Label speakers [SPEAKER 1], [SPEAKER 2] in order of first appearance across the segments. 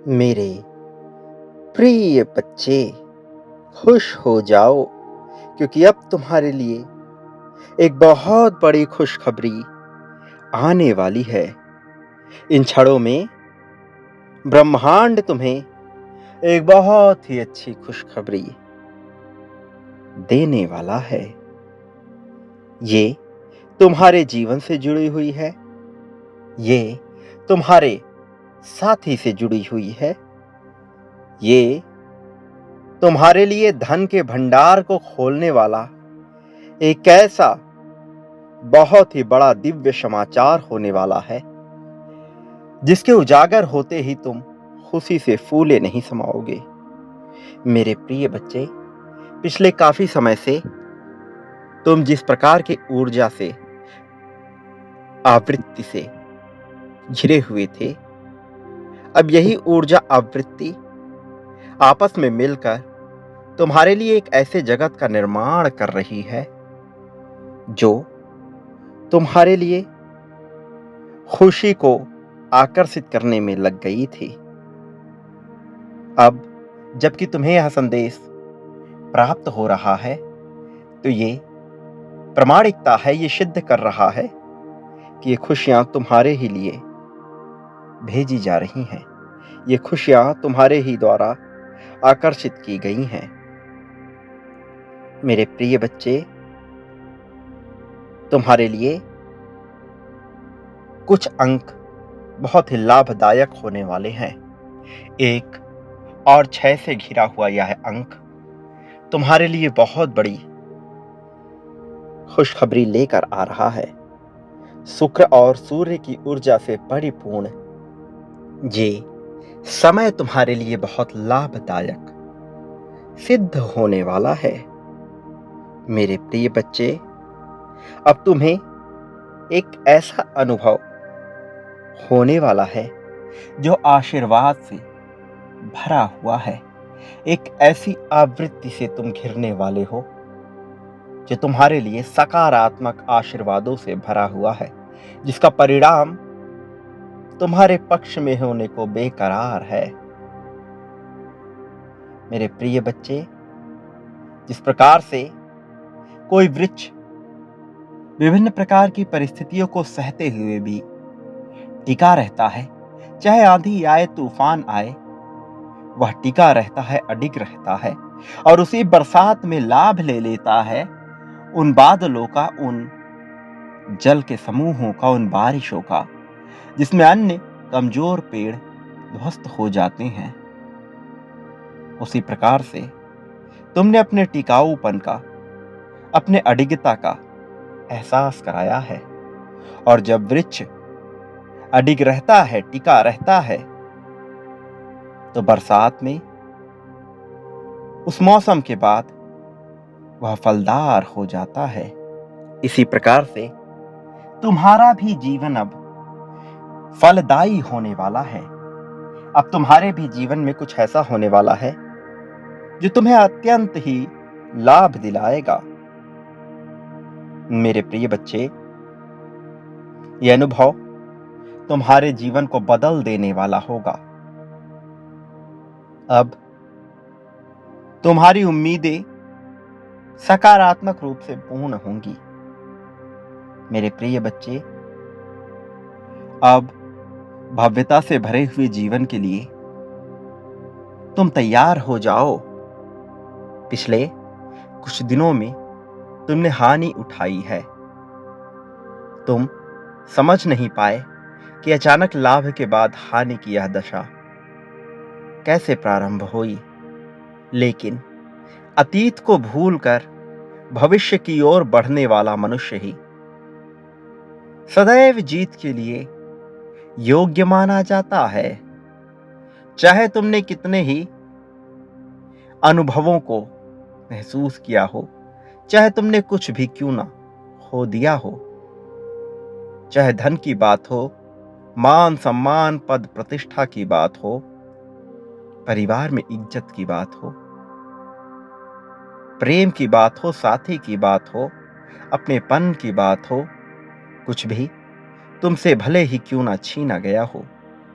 [SPEAKER 1] मेरे प्रिय बच्चे, खुश हो जाओ क्योंकि अब तुम्हारे लिए एक बहुत बड़ी खुशखबरी आने वाली है। इन क्षणों में ब्रह्मांड तुम्हें एक बहुत ही अच्छी खुशखबरी देने वाला है। ये तुम्हारे जीवन से जुड़ी हुई है। ये तुम्हारे साथी से जुड़ी हुई है। ये तुम्हारे लिए धन के भंडार को खोलने वाला एक ऐसा बहुत ही बड़ा दिव्य समाचार होने वाला है, जिसके उजागर होते ही तुम खुशी से फूले नहीं समाओगे। मेरे प्रिय बच्चे, पिछले काफी समय से तुम जिस प्रकार की ऊर्जा से आवृत्ति से घिरे हुए थे, अब यही ऊर्जा आवृत्ति आपस में मिलकर तुम्हारे लिए एक ऐसे जगत का निर्माण कर रही है जो तुम्हारे लिए खुशी को आकर्षित करने में लग गई थी। अब जबकि तुम्हें यह संदेश प्राप्त हो रहा है, तो ये प्रामाणिकता है, ये सिद्ध कर रहा है कि ये खुशियां तुम्हारे ही लिए भेजी जा रही हैं। ये खुशियां तुम्हारे ही द्वारा आकर्षित की गई हैं। मेरे प्रिय बच्चे, तुम्हारे लिए कुछ अंक बहुत ही लाभदायक होने वाले हैं। 1 और 6 से घिरा हुआ यह अंक तुम्हारे लिए बहुत बड़ी खुशखबरी लेकर आ रहा है। शुक्र और सूर्य की ऊर्जा से परिपूर्ण ये समय तुम्हारे लिए बहुत लाभदायक सिद्ध होने वाला है। मेरे प्रिय बच्चे, अब तुम्हें एक ऐसा अनुभव होने वाला है जो आशीर्वाद से भरा हुआ है। एक ऐसी आवृत्ति से तुम घिरने वाले हो जो तुम्हारे लिए सकारात्मक आशीर्वादों से भरा हुआ है, जिसका परिणाम तुम्हारे पक्ष में होने को बेकरार है। मेरे प्रिय बच्चे, जिस प्रकार से कोई वृक्ष विभिन्न प्रकार की परिस्थितियों को सहते हुए भी टिका रहता है, चाहे आंधी आए तूफान आए, वह टिका रहता है, अडिग रहता है और उसी बरसात में लाभ ले लेता है उन बादलों का, उन जल के समूहों का, उन बारिशों का, जिसमें अन्य कमजोर पेड़ ध्वस्त हो जाते हैं। उसी प्रकार से तुमने अपने टिकाऊपन का, अपने अडिगता का एहसास कराया है। और जब वृक्ष अडिग रहता है, टिका रहता है, तो बरसात में उस मौसम के बाद वह फलदार हो जाता है। इसी प्रकार से तुम्हारा भी जीवन अब फलदायी होने वाला है। अब तुम्हारे भी जीवन में कुछ ऐसा होने वाला है जो तुम्हें अत्यंत ही लाभ दिलाएगा। मेरे प्रिय बच्चे, यह अनुभव तुम्हारे जीवन को बदल देने वाला होगा। अब तुम्हारी उम्मीदें सकारात्मक रूप से पूर्ण होंगी। मेरे प्रिय बच्चे, अब भव्यता से भरे हुए जीवन के लिए तुम तैयार हो जाओ। पिछले कुछ दिनों में तुमने हानि उठाई है। तुम समझ नहीं पाए कि अचानक लाभ के बाद हानि की यह दशा कैसे प्रारंभ हुई, लेकिन अतीत को भूलकर भविष्य की ओर बढ़ने वाला मनुष्य ही सदैव जीत के लिए योग्य माना जाता है। चाहे तुमने कितने ही अनुभवों को महसूस किया हो, चाहे तुमने कुछ भी क्यों ना खो दिया हो, चाहे धन की बात हो, मान सम्मान पद प्रतिष्ठा की बात हो, परिवार में इज्जत की बात हो, प्रेम की बात हो, साथी की बात हो, अपनेपन की बात हो, कुछ भी तुमसे भले ही क्यों ना छीना गया हो,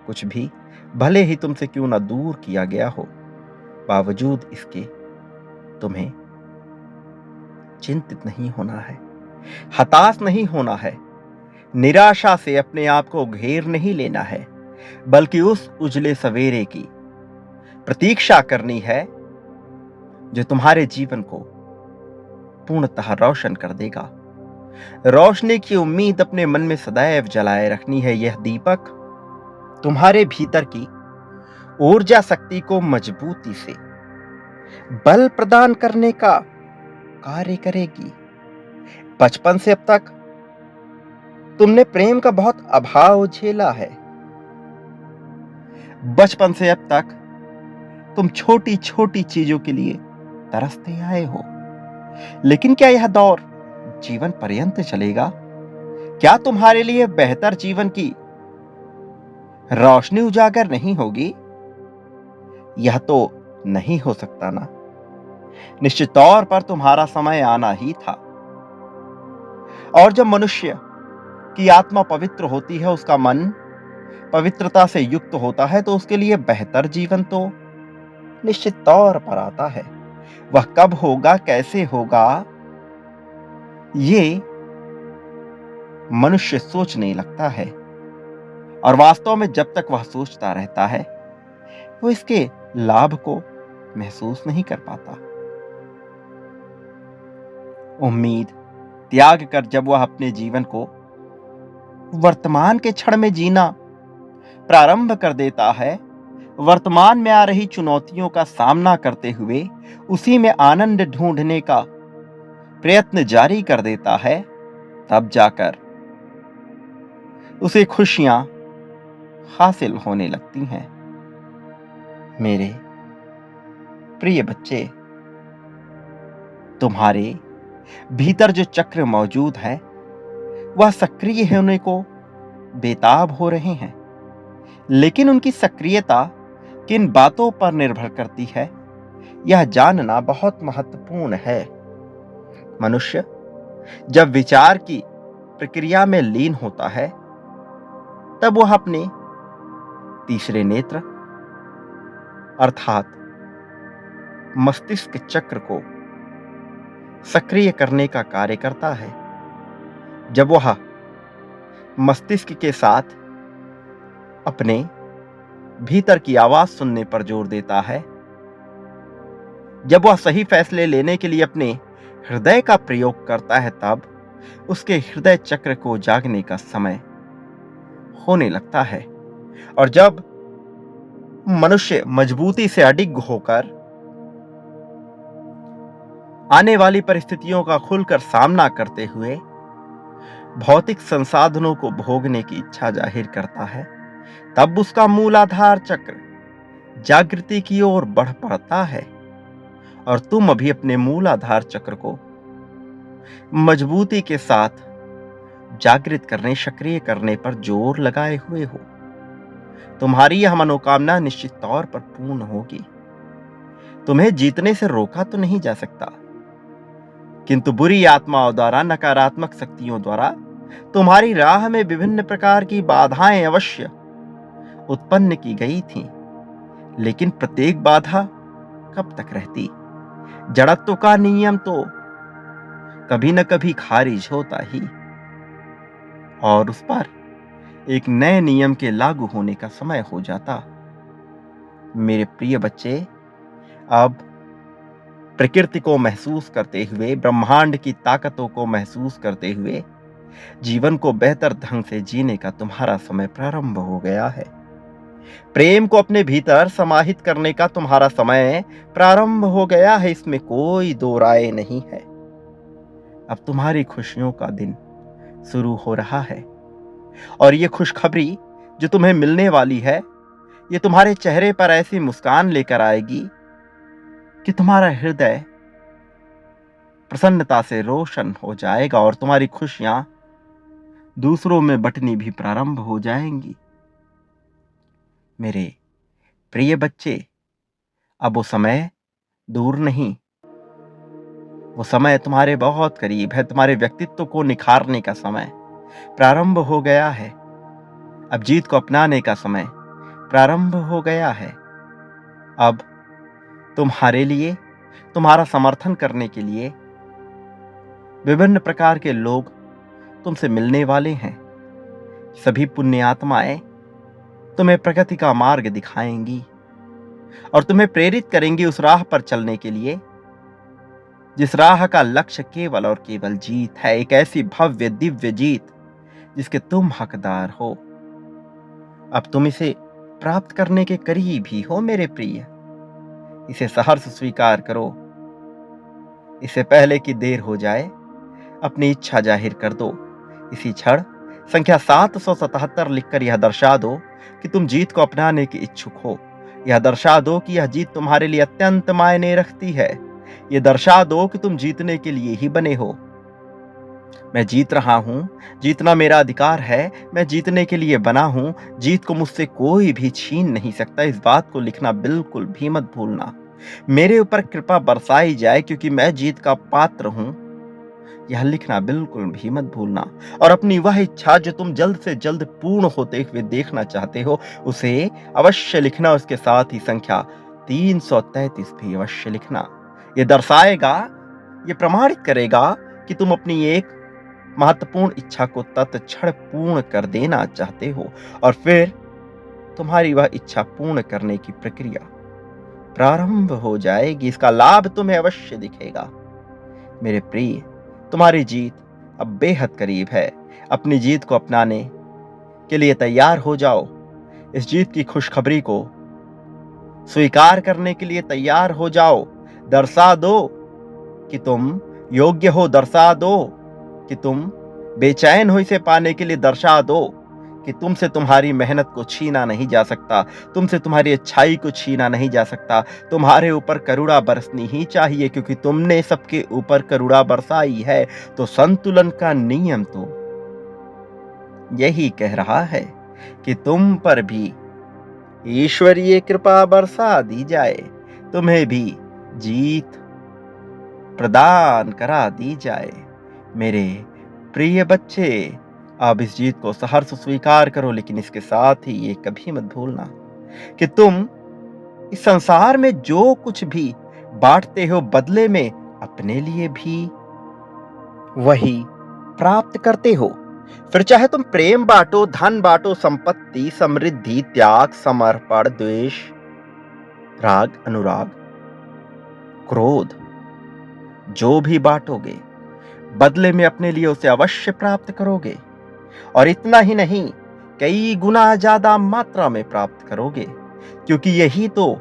[SPEAKER 1] कुछ भी भले ही तुमसे क्यों ना दूर किया गया हो, बावजूद इसके तुम्हें चिंतित नहीं होना है, हताश नहीं होना है, निराशा से अपने आप को घेर नहीं लेना है, बल्कि उस उजले सवेरे की प्रतीक्षा करनी है जो तुम्हारे जीवन को पूर्णतः रोशन कर देगा। रोशनी की उम्मीद अपने मन में सदैव जलाए रखनी है। यह दीपक तुम्हारे भीतर की ऊर्जा शक्ति को मजबूती से बल प्रदान करने का कार्य करेगी। बचपन से अब तक तुमने प्रेम का बहुत अभाव झेला है। बचपन से अब तक तुम छोटी छोटी चीजों के लिए तरसते आए हो। लेकिन क्या यह दौर जीवन पर्यंत चलेगा? क्या तुम्हारे लिए बेहतर जीवन की रोशनी उजागर नहीं होगी? यह तो नहीं हो सकता ना। निश्चित तौर पर तुम्हारा समय आना ही था। और जब मनुष्य की आत्मा पवित्र होती है, उसका मन पवित्रता से युक्त होता है, तो उसके लिए बेहतर जीवन तो निश्चित तौर पर आता है। वह कब होगा, कैसे होगा, ये मनुष्य सोचने लगता है। और वास्तव में जब तक वह सोचता रहता है, वो इसके लाभ को महसूस नहीं कर पाता। उम्मीद त्याग कर जब वह अपने जीवन को वर्तमान के क्षण में जीना प्रारंभ कर देता है, वर्तमान में आ रही चुनौतियों का सामना करते हुए उसी में आनंद ढूंढने का प्रयत्न जारी कर देता है, तब जाकर उसे खुशियां हासिल होने लगती हैं। मेरे प्रिय बच्चे, तुम्हारे भीतर जो चक्र मौजूद है, वह सक्रिय होने को बेताब हो रहे हैं। लेकिन उनकी सक्रियता किन बातों पर निर्भर करती है, यह जानना बहुत महत्वपूर्ण है। मनुष्य जब विचार की प्रक्रिया में लीन होता है, तब वह अपने तीसरे नेत्र अर्थात मस्तिष्क चक्र को सक्रिय करने का कार्य करता है। जब वह मस्तिष्क के साथ अपने भीतर की आवाज सुनने पर जोर देता है, जब वह सही फैसले लेने के लिए अपने हृदय का प्रयोग करता है, तब उसके हृदय चक्र को जागने का समय होने लगता है। और जब मनुष्य मजबूती से अडिग होकर आने वाली परिस्थितियों का खुलकर सामना करते हुए भौतिक संसाधनों को भोगने की इच्छा जाहिर करता है, तब उसका मूलाधार चक्र जागृति की ओर बढ़ पड़ता है। और तुम अभी अपने मूलाधार चक्र को मजबूती के साथ जागृत करने, सक्रिय करने पर जोर लगाए हुए हो। तुम्हारी यह मनोकामना निश्चित तौर पर पूर्ण होगी। तुम्हें जीतने से रोका तो नहीं जा सकता, किंतु बुरी आत्माओं द्वारा, नकारात्मक शक्तियों द्वारा तुम्हारी राह में विभिन्न प्रकार की बाधाएं अवश्य उत्पन्न की गई थीं। लेकिन प्रत्येक बाधा कब तक रहती? जड़त्व का नियम तो कभी न कभी खारिज होता ही, और उस पर एक नए नियम के लागू होने का समय हो जाता। मेरे प्रिय बच्चे, अब प्रकृति को महसूस करते हुए, ब्रह्मांड की ताकतों को महसूस करते हुए जीवन को बेहतर ढंग से जीने का तुम्हारा समय प्रारंभ हो गया है। प्रेम को अपने भीतर समाहित करने का तुम्हारा समय प्रारंभ हो गया है, इसमें कोई दो राय नहीं है। अब तुम्हारी खुशियों का दिन शुरू हो रहा है, और ये खुशखबरी जो तुम्हें मिलने वाली है, ये तुम्हारे चेहरे पर ऐसी मुस्कान लेकर आएगी कि तुम्हारा हृदय प्रसन्नता से रोशन हो जाएगा, और तुम्हारी खुशियां दूसरों में बंटनी भी प्रारंभ हो जाएंगी। मेरे प्रिय बच्चे, अब वो समय दूर नहीं, वो समय तुम्हारे बहुत करीब है। तुम्हारे व्यक्तित्व को निखारने का समय प्रारंभ हो गया है। अब जीत को अपनाने का समय प्रारंभ हो गया है। अब तुम्हारे लिए, तुम्हारा समर्थन करने के लिए विभिन्न प्रकार के लोग तुमसे मिलने वाले हैं। सभी पुण्यात्माएं तुम्हें प्रगति का मार्ग दिखाएंगी और तुम्हें प्रेरित करेंगी उस राह पर चलने के लिए जिस राह का लक्ष्य केवल और केवल जीत है, एक ऐसी भव्य दिव्य जीत जिसके तुम हकदार हो। अब तुम इसे प्राप्त करने के करीब ही हो मेरे प्रिय। इसे सहर्ष स्वीकार करो। इससे पहले कि देर हो जाए, अपनी इच्छा जाहिर कर दो। इसी क्षण संख्या 777 लिखकर यह दर्शा दो कि तुम जीत को अपनाने के इच्छुक हो। यह दर्शा दो कि यह जीत तुम्हारे लिए अत्यंत मायने रखती है। यह दर्शा दो कि तुम जीतने के लिए ही बने हो। मैं जीत रहा हूं, जीतना मेरा अधिकार है, मैं जीतने के लिए बना हूं, जीत को मुझसे कोई भी छीन नहीं सकता। इस बात को लिखना बिल्कुल भी मत भूलना। मेरे ऊपर कृपा बरसाई जाए क्योंकि मैं जीत का पात्र हूं, यह लिखना बिल्कुल भी मत भूलना। और अपनी वह इच्छा जो तुम जल्द से जल्द पूर्ण होते हुए देखना चाहते हो, उसे अवश्य लिखना। उसके साथ ही संख्या 333 भी अवश्य लिखना। यह दर्शाएगा, यह प्रमाणित करेगा कि तुम अपनी एक महत्वपूर्ण इच्छा को तत्क्षण पूर्ण कर देना चाहते हो और फिर तुम्हारी वह इच्छा पूर्ण करने की प्रक्रिया प्रारंभ हो जाएगी। इसका लाभ तुम्हें अवश्य दिखेगा मेरे प्रिय। तुम्हारी जीत अब बेहद करीब है। अपनी जीत को अपनाने के लिए तैयार हो जाओ। इस जीत की खुशखबरी को स्वीकार करने के लिए तैयार हो जाओ। दर्शा दो कि तुम योग्य हो। दर्शा दो कि तुम बेचैन हो। इसे पाने के लिए दर्शा दो कि तुमसे तुम्हारी मेहनत को छीना नहीं जा सकता, तुमसे तुम्हारी अच्छाई को छीना नहीं जा सकता। तुम्हारे ऊपर करुणा बरसनी ही चाहिए क्योंकि तुमने सबके ऊपर करुणा बरसाई है। तो संतुलन का नियम तो यही कह रहा है कि तुम पर भी ईश्वरीय कृपा बरसा दी जाए, तुम्हें भी जीत प्रदान करा दी जाए। मेरे प्रिय बच्चे, अब इस जीत को सहर्ष स्वीकार करो, लेकिन इसके साथ ही ये कभी मत भूलना कि तुम इस संसार में जो कुछ भी बांटते हो, बदले में अपने लिए भी वही प्राप्त करते हो। फिर चाहे तुम प्रेम बांटो, धन बांटो, संपत्ति, समृद्धि, त्याग, समर्पण, द्वेष, राग, अनुराग, क्रोध, जो भी बांटोगे बदले में अपने लिए उसे अवश्य प्राप्त करोगे। और इतना ही नहीं, कई गुना ज्यादा मात्रा में प्राप्त करोगे, क्योंकि यही तो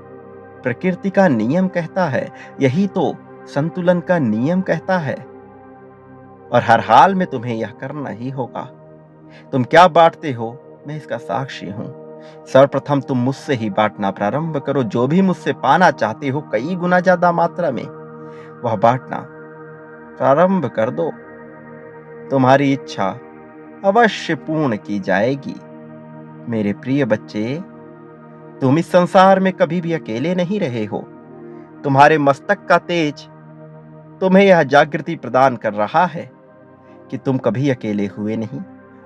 [SPEAKER 1] प्रकृति का नियम कहता है, यही तो संतुलन का नियम कहता है। और हर हाल में तुम्हें यह करना ही होगा। तुम क्या बांटते हो, मैं इसका साक्षी हूं। सर्वप्रथम तुम मुझसे ही बांटना प्रारंभ करो। जो भी मुझसे पाना चाहते हो कई गुना ज्यादा मात्रा में, वह बांटना प्रारंभ कर दो। तुम्हारी इच्छा अवश्य पूर्ण की जाएगी। मेरे प्रिय बच्चे, तुम इस संसार में कभी भी अकेले नहीं रहे हो। तुम्हारे मस्तक का तेज तुम्हें यह जागृति प्रदान कर रहा है कि तुम कभी अकेले हुए नहीं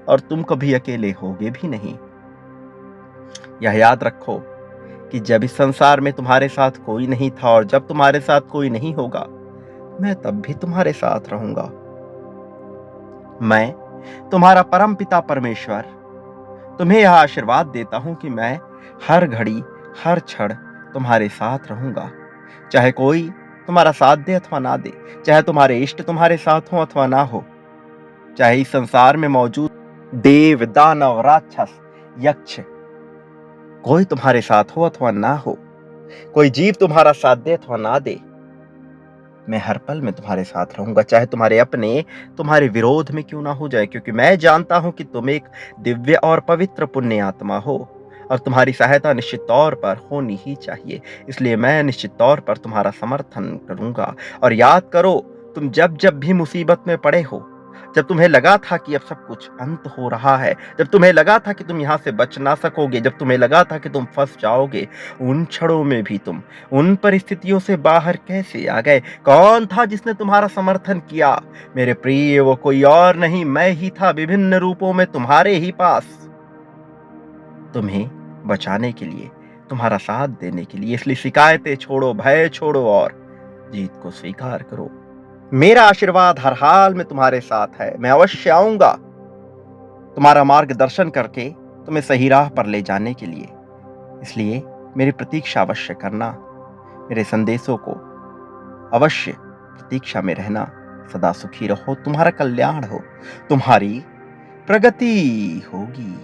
[SPEAKER 1] और तुम कभी अकेले होगे भी नहीं। यह याद रखो कि जब इस संसार में तुम्हारे साथ कोई नहीं था और जब तुम्हारे साथ कोई नहीं होगा, मैं तब भी तुम्हारे साथ रहूंगा। मैं तुम्हारा परम पिता परमेश्वर तुम्हें यह आशीर्वाद देता हूं कि मैं हर घड़ी हर क्षण तुम्हारे साथ रहूंगा। चाहे कोई तुम्हारा साथ दे अथवा ना दे, चाहे तुम्हारे इष्ट तुम्हारे साथ हो अथवा ना हो, चाहे इस संसार में मौजूद देव, दानव, राक्षस, यक्ष कोई तुम्हारे साथ हो अथवा ना हो, कोई जीव तुम्हारा साथ दे अथवा ना दे, मैं हर पल में तुम्हारे साथ रहूंगा। चाहे तुम्हारे अपने तुम्हारे विरोध में क्यों ना हो जाए, क्योंकि मैं जानता हूं कि तुम एक दिव्य और पवित्र पुण्य आत्मा हो और तुम्हारी सहायता निश्चित तौर पर होनी ही चाहिए। इसलिए मैं निश्चित तौर पर तुम्हारा समर्थन करूंगा। और याद करो, तुम जब जब भी मुसीबत में पड़े हो, जब तुम्हें लगा था कि अब सब कुछ अंत हो रहा है, जब तुम्हें लगा था कि तुम यहां से बच ना सकोगे, जब तुम्हें लगा था कि तुम फंस जाओगे, उन क्षणों में भी तुम उन परिस्थितियों से बाहर कैसे आ गए? कौन था जिसने तुम्हारा समर्थन किया? मेरे प्रिय, वो कोई और नहीं, मैं ही था, विभिन्न रूपों में तुम्हारे ही पास। तुम्हें बचाने के लिए, तुम्हारा साथ देने के लिए। इसलिए शिकायतें छोड़ो, भय छोड़ो और जीत को स्वीकार करो। मेरा आशीर्वाद हर हाल में तुम्हारे साथ है। मैं अवश्य आऊंगा तुम्हारा मार्गदर्शन करके तुम्हें सही राह पर ले जाने के लिए। इसलिए मेरी प्रतीक्षा अवश्य करना। मेरे संदेशों को अवश्य प्रतीक्षा में रहना। सदा सुखी रहो, तुम्हारा कल्याण हो, तुम्हारी प्रगति होगी।